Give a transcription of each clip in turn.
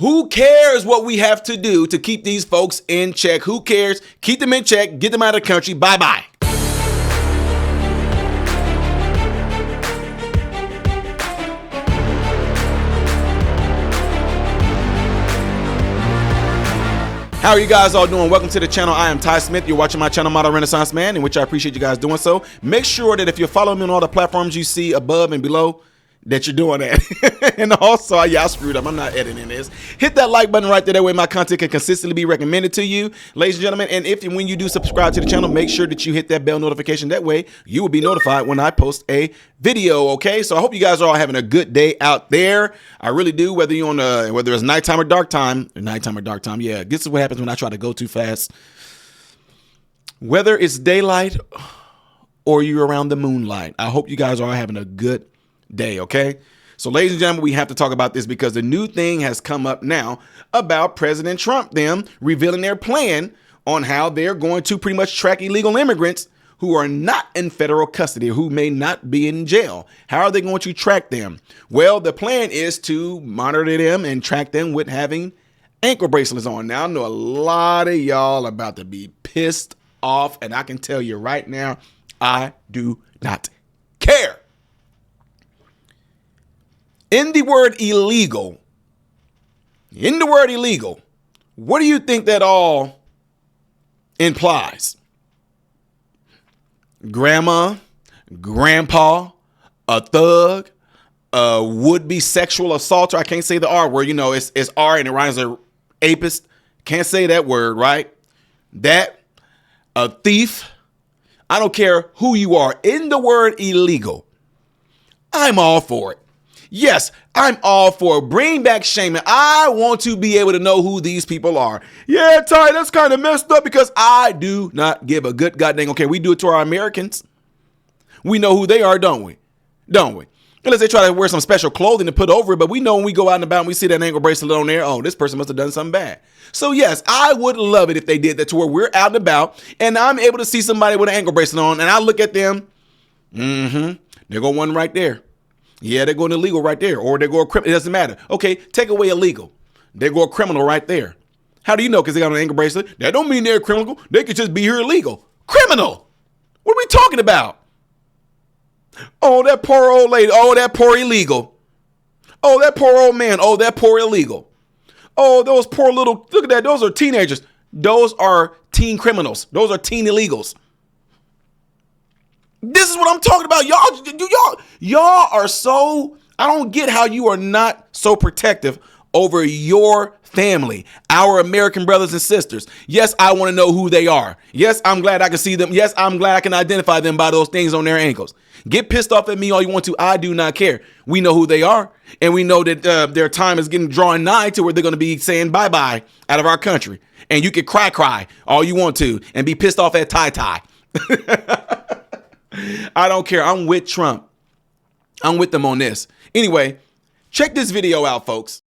Who cares what we have to do to keep these folks in check? Who cares? Keep them in check. Get them out of the country. Bye-bye. How are you guys all doing? Welcome to the channel. I am Ty Smith. You're watching my channel, Model Renaissance Man, in which I appreciate you guys doing so. Make sure that if you're following me on all the platforms you see above and below, that you're doing that. And also, I screwed up. I'm not editing this. Hit that like button right there. That way my content can consistently be recommended to you, ladies and gentlemen. And if and when you do subscribe to the channel, make sure that you hit that bell notification. That way you will be notified when I post a video. Okay, so I hope you guys are all having a good day out there. I really do. Whether you're on whether it's nighttime or dark time, yeah, this is what happens when I try to go too fast. Whether it's daylight or you're around the moonlight, I hope you guys are all having a good day. Okay, so ladies and gentlemen, we have to talk about this because the new thing has come up now about President Trump, them revealing their plan on how they're going to pretty much track illegal immigrants who are not in federal custody, who may not be in jail. How are they going to track them? Well, the plan is to monitor them and track them with having ankle bracelets on. Now, I know a lot of y'all about to be pissed off, and I can tell you right now, I do not care. In the word illegal, what do you think that all implies? Grandma, grandpa, a thug, a would-be sexual assaulter. I can't say the R word. You know, it's R and it rhymes with apist. Can't say that word, right? That, a thief. I don't care who you are. In the word illegal, I'm all for it. Yes, I'm all for it. Bring back shaming. I want to be able to know who these people are. Yeah, Ty, that's kind of messed up because I do not give a good goddamn. Okay, we do it to our Americans. We know who they are, don't we? Unless they try to wear some special clothing to put over it, but we know when we go out and about and we see that ankle bracelet on there, oh, this person must have done something bad. So yes, I would love it if they did that to where we're out and about and I'm able to see somebody with an ankle bracelet on and I look at them. There go one right there. Yeah, they're going illegal right there. Or they go a criminal. It doesn't matter. Okay, take away illegal. They go a criminal right there. How do you know? Because they got an ankle bracelet. That don't mean they're criminal. They could just be here illegal. Criminal. What are we talking about? Oh, that poor old lady. Oh, that poor illegal. Oh, that poor old man. Oh, that poor illegal. Oh, those poor little, look at that. Those are teenagers. Those are teen criminals. Those are teen illegals. This is what I'm talking about. Y'all are so, I don't get how you are not so protective over your family, our American brothers and sisters. Yes, I want to know who they are. Yes, I'm glad I can see them. Yes, I'm glad I can identify them by those things on their ankles. Get pissed off at me all you want to. I do not care. We know who they are. And we know that their time is getting drawn nigh to where they're going to be saying bye-bye out of our country. And you can cry all you want to and be pissed off at Ty. I don't care. I'm with Trump. I'm with them on this. Anyway, check this video out, folks.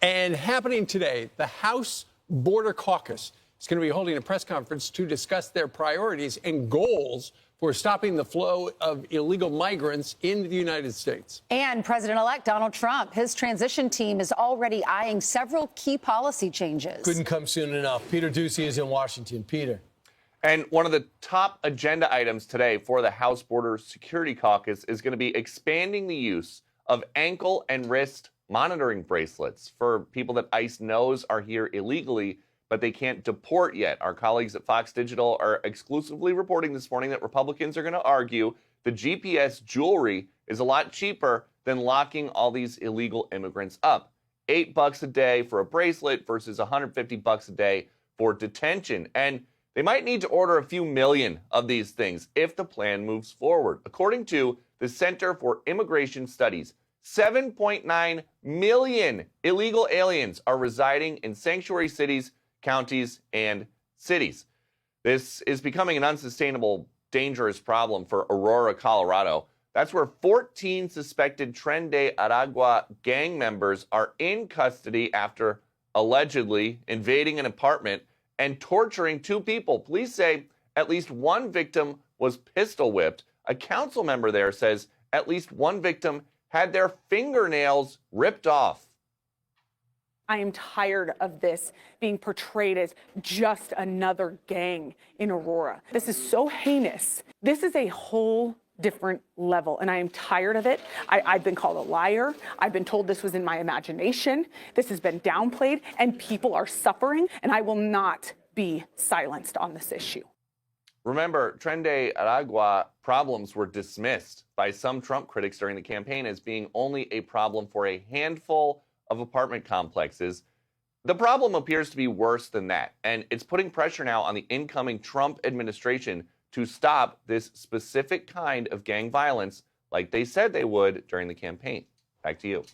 And happening today, the House Border Caucus is going to be holding a press conference to discuss their priorities and goals for stopping the flow of illegal migrants into the United States. And President-elect Donald Trump, his transition team is already eyeing several key policy changes. Couldn't come soon enough. Peter Ducey is in Washington. Peter. And one of the top agenda items today for the House Border Security Caucus is going to be expanding the use of ankle and wrist monitoring bracelets for people that ICE knows are here illegally, but they can't deport yet. Our colleagues at Fox Digital are exclusively reporting this morning that Republicans are going to argue the GPS jewelry is a lot cheaper than locking all these illegal immigrants up. $8 a day for a bracelet versus $150 a day for detention. And they might need to order a few million of these things if the plan moves forward. According to the Center for Immigration Studies, 7.9 million illegal aliens are residing in sanctuary cities, counties, and cities. This is becoming an unsustainable, dangerous problem for Aurora, Colorado. That's where 14 suspected Tren de Aragua gang members are in custody after allegedly invading an apartment and torturing two people. Police say at least one victim was pistol whipped. A council member there says at least one victim had their fingernails ripped off. I am tired of this being portrayed as just another gang in Aurora. This is so heinous. This is a whole different level, and I am tired of it. I've been called a liar. I've been told this was in my imagination. This has been downplayed, and people are suffering, and I will not be silenced on this issue. Remember, Tren de Aragua problems were dismissed by some Trump critics during the campaign as being only a problem for a handful of apartment complexes. The problem appears to be worse than that, and it's putting pressure now on the incoming Trump administration to stop this specific kind of gang violence like they said they would during the campaign. Back to you.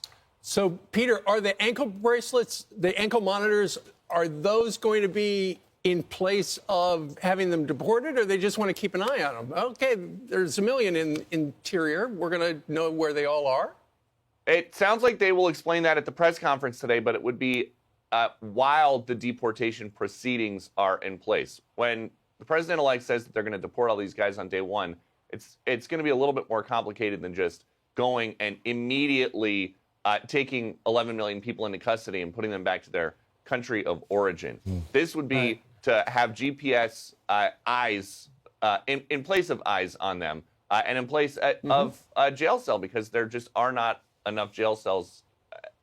So, Peter, are the ankle bracelets, the ankle monitors, are those going to be in place of having them deported, or they just want to keep an eye on them? Okay, there's a million in interior. We're going to know where they all are? It sounds like they will explain that at the press conference today, but it would be while the deportation proceedings are in place. When the president-elect says that they're going to deport all these guys on day one, it's going to be a little bit more complicated than just going and immediately taking 11 million people into custody and putting them back to their country of origin. This would be to have GPS eyes in place of eyes on them and in place of a jail cell, because there just are not enough jail cells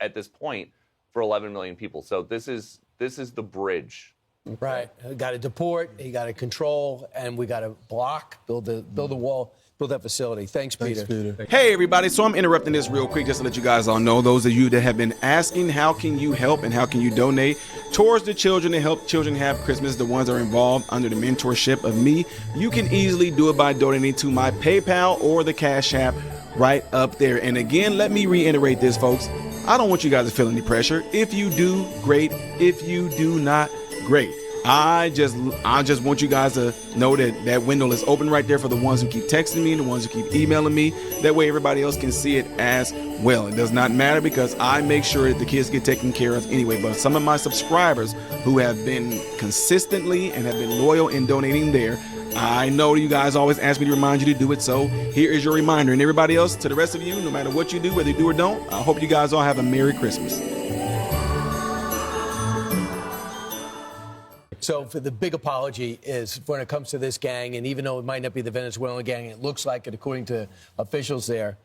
at this point for 11 million people. So this is the bridge. Right. You got to deport, you got to control, and we got to block, build a wall, build that facility. Thanks, Peter. Hey, everybody. So I'm interrupting this real quick just to let you guys all know, those of you that have been asking, how can you help and how can you donate towards the children to help children have Christmas, the ones that are involved under the mentorship of me, you can easily do it by donating to my PayPal or the Cash App right up there. And again, let me reiterate this, folks. I don't want you guys to feel any pressure. If you do, great. If you do not, great. I just want you guys to know that that window is open right there for the ones who keep texting me, the ones who keep emailing me. That way everybody else can see it as well. It does not matter, because I make sure that the kids get taken care of anyway. But some of my subscribers who have been consistently and have been loyal in donating there, I know you guys always ask me to remind you to do it, so here is your reminder. And everybody else, to the rest of you, no matter what you do, whether you do or don't, I hope you guys all have a Merry Christmas. So for the big apology is when it comes to this gang, and even though it might not be the Venezuelan gang, it looks like it according to officials there,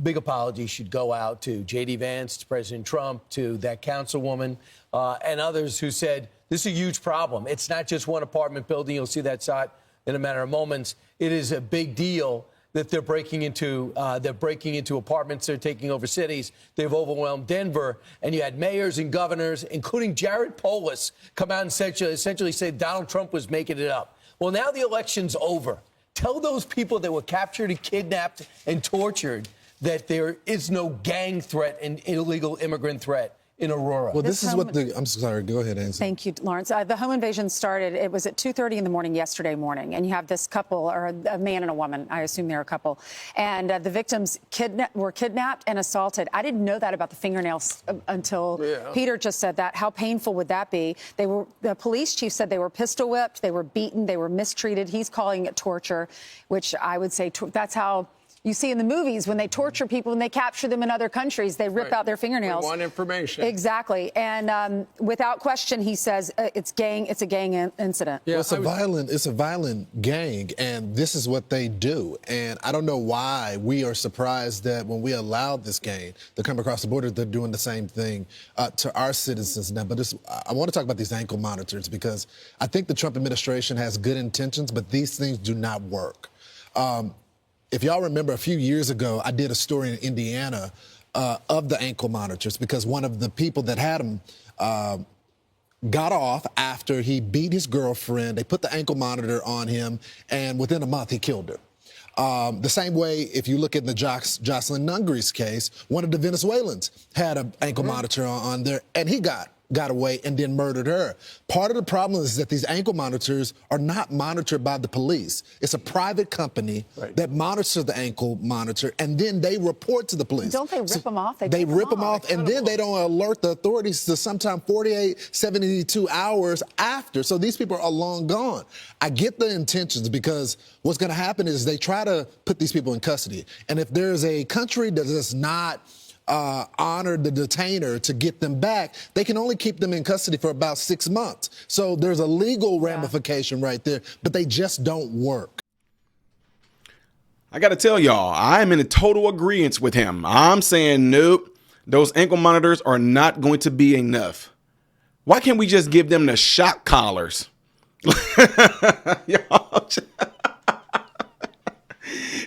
big apology should go out to J.D. Vance, to President Trump, to that councilwoman, and others who said this is a huge problem. It's not just one apartment building. You'll see that shot in a matter of moments. It is a big deal that they're breaking into apartments. They're taking over cities. They've overwhelmed Denver. And you had mayors and governors, including Jared Polis, come out and essentially say Donald Trump was making it up. Well, now the election's over. Tell those people that were captured and kidnapped and tortured that there is no gang threat and illegal immigrant threat in Aurora. Well, this is what the... I'm sorry. Go ahead, Ainsley. Thank you, Lawrence. The home invasion started, it was at 2:30 in the morning yesterday morning, and you have this couple, or a man and a woman, I assume they're a couple, and the victims were kidnapped and assaulted. I didn't know that about the fingernails until Peter just said that. How painful would that be? The police chief said they were pistol whipped, they were beaten, they were mistreated. He's calling it torture, which I would say that's how you see in the movies when they torture people and they capture them in other countries, they rip out their fingernails. We want information. Exactly. And without question, he says it's a gang incident. Yeah, well, it's a violent gang, and this is what they do. And I don't know why we are surprised that when we allowed this gang to come across the border, they're doing the same thing to our citizens now. But I want to talk about these ankle monitors, because I think the Trump administration has good intentions, but these things do not work. If y'all remember, a few years ago, I did a story in Indiana of the ankle monitors, because one of the people that had them got off after he beat his girlfriend. They put the ankle monitor on him, and within a month, he killed her. The same way, if you look at the Jocelyn Nungri's case, one of the Venezuelans had an ankle monitor on there, and he got away and then murdered her. Part of the problem is that these ankle monitors are not monitored by the police. It's a private company that monitors the ankle monitor, and then they report to the police. Don't they rip them off? They rip them off, and then they don't alert the authorities to sometime 48, 72 hours after. So these people are long gone. I get the intentions, because what's going to happen is they try to put these people in custody. And if there's a country that does not honor the detainer to get them back, they can only keep them in custody for about 6 months. So there's a legal ramification right there, but they just don't work. I got to tell y'all, I'm in a total agreement with him. I'm saying, nope, those ankle monitors are not going to be enough. Why can't we just give them the shock collars?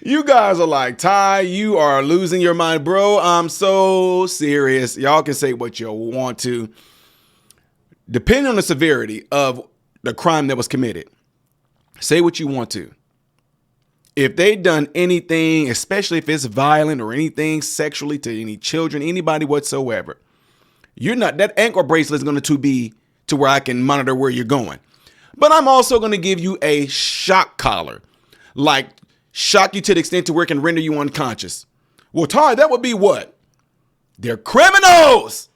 You guys are like, Ty, you are losing your mind, bro. I'm so serious. Y'all can say what you want to. Depending on the severity of the crime that was committed, say what you want to. If they done anything, especially if it's violent or anything sexually to any children, anybody whatsoever, you're not, that ankle bracelet is going to be to where I can monitor where you're going. But I'm also going to give you a shock collar, like shock you to the extent to where it can render you unconscious. Well, Ty, that would be what? They're criminals.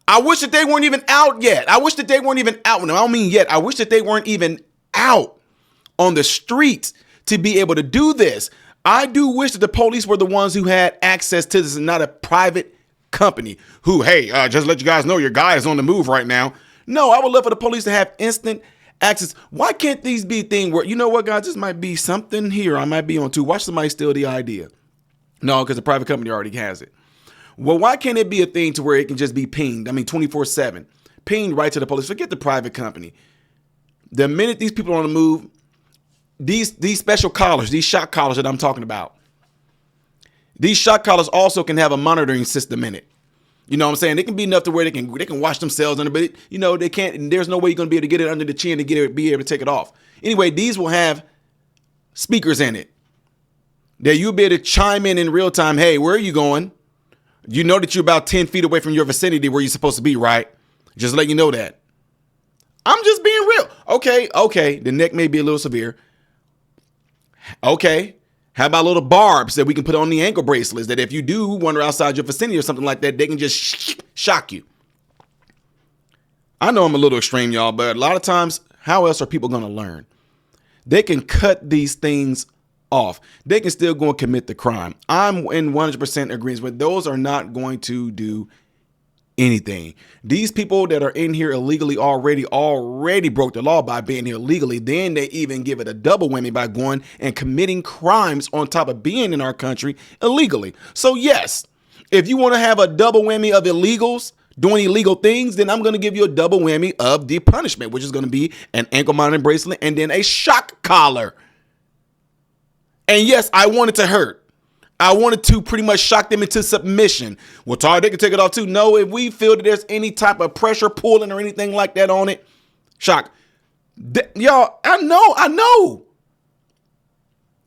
I wish that they weren't even out yet. I wish that they weren't even out. No, I don't mean yet. I wish that they weren't even out on the streets to be able to do this. I do wish that the police were the ones who had access to this and not a private company who, hey, just let you guys know your guy is on the move right now. No, I would love for the police to have instant access. Why can't these be a thing where, you know what, guys, this might be something here I might be on too. Watch somebody steal the idea. No, because the private company already has it. Well, why can't it be a thing to where it can just be pinged? I mean, 24/7. Pinged right to the police. Forget the private company. The minute these people are on the move, these special collars, these shock collars that I'm talking about, these shock collars also can have a monitoring system in it. You know what I'm saying? They can be enough to where they can watch themselves under, but you know, they can't, there's no way you're going to be able to get it under the chin to be able to take it off. Anyway, these will have speakers in it that you'll be able to chime in real time. Hey, where are you going? You know that you're about 10 feet away from your vicinity where you're supposed to be, right? Just let you know that. I'm just being real. Okay. The neck may be a little severe. Okay. How about little barbs that we can put on the ankle bracelets that if you do wander outside your vicinity or something like that, they can just shock you. I know I'm a little extreme, y'all, but a lot of times, how else are people going to learn? They can cut these things off. They can still go and commit the crime. I'm in 100% agreement with those are not going to do anything. These people that are in here illegally already broke the law by being here illegally. Then they even give it a double whammy by going and committing crimes on top of being in our country illegally. So yes, if you want to have a double whammy of illegals doing illegal things, then I'm going to give you a double whammy of the punishment, which is going to be an ankle monitoring bracelet and then a shock collar. And yes, I want it to hurt. I wanted to pretty much shock them into submission. Well, Tar, they can take it off too. No, if we feel that there's any type of pressure pulling or anything like that on it, shock. Y'all, I know.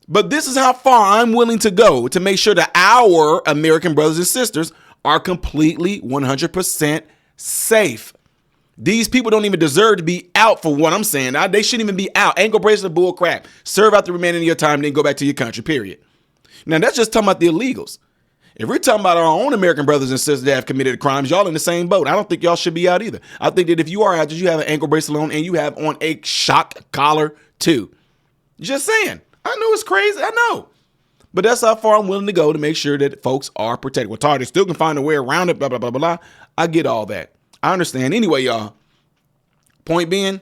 But this is how far I'm willing to go to make sure that our American brothers and sisters are completely 100% safe. These people don't even deserve to be out for what I'm saying. They shouldn't even be out. Ankle bracelet, bull crap. Serve out the remaining of your time, then go back to your country, period. Now, that's just talking about the illegals. If we're talking about our own American brothers and sisters that have committed crimes, y'all in the same boat. I don't think y'all should be out either. I think that if you are out, you have an ankle bracelet on and you have on a shock collar too. Just saying. I know it's crazy. I know. But that's how far I'm willing to go to make sure that folks are protected. Well, Tar, they still can find a way around it, blah, blah, blah, blah, blah. I get all that. I understand. Anyway, y'all, point being,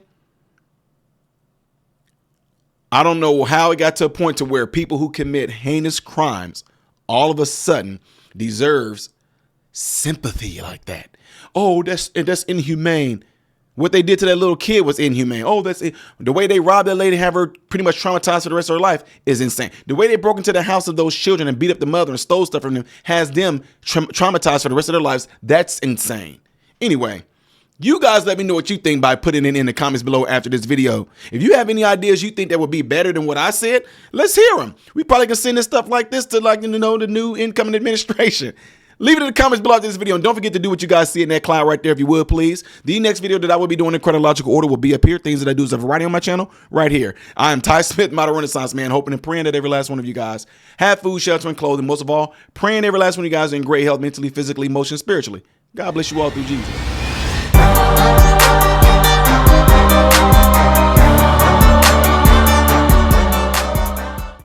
I don't know how it got to a point to where people who commit heinous crimes all of a sudden deserves sympathy like that. Oh, that's inhumane. What they did to that little kid was inhumane. Oh, that's it. The way they robbed that lady, have her pretty much traumatized for the rest of her life is insane. The way they broke into the house of those children and beat up the mother and stole stuff from them has them traumatized for the rest of their lives. That's insane. Anyway, you guys let me know what you think by putting it in the comments below after this video. If you have any ideas you think that would be better than what I said, let's hear them. We probably can send this stuff like this to the new incoming administration. Leave it in the comments below after this video. And don't forget to do what you guys see in that cloud right there if you would, please. The next video that I will be doing in chronological order will be up here. Things that I do is a variety on my channel right here. I am Ty Smith, model Renaissance man, hoping and praying that every last one of you guys have food, shelter, and clothing. Most of all, praying every last one of you guys are in great health mentally, physically, emotionally, spiritually. God bless you all through Jesus.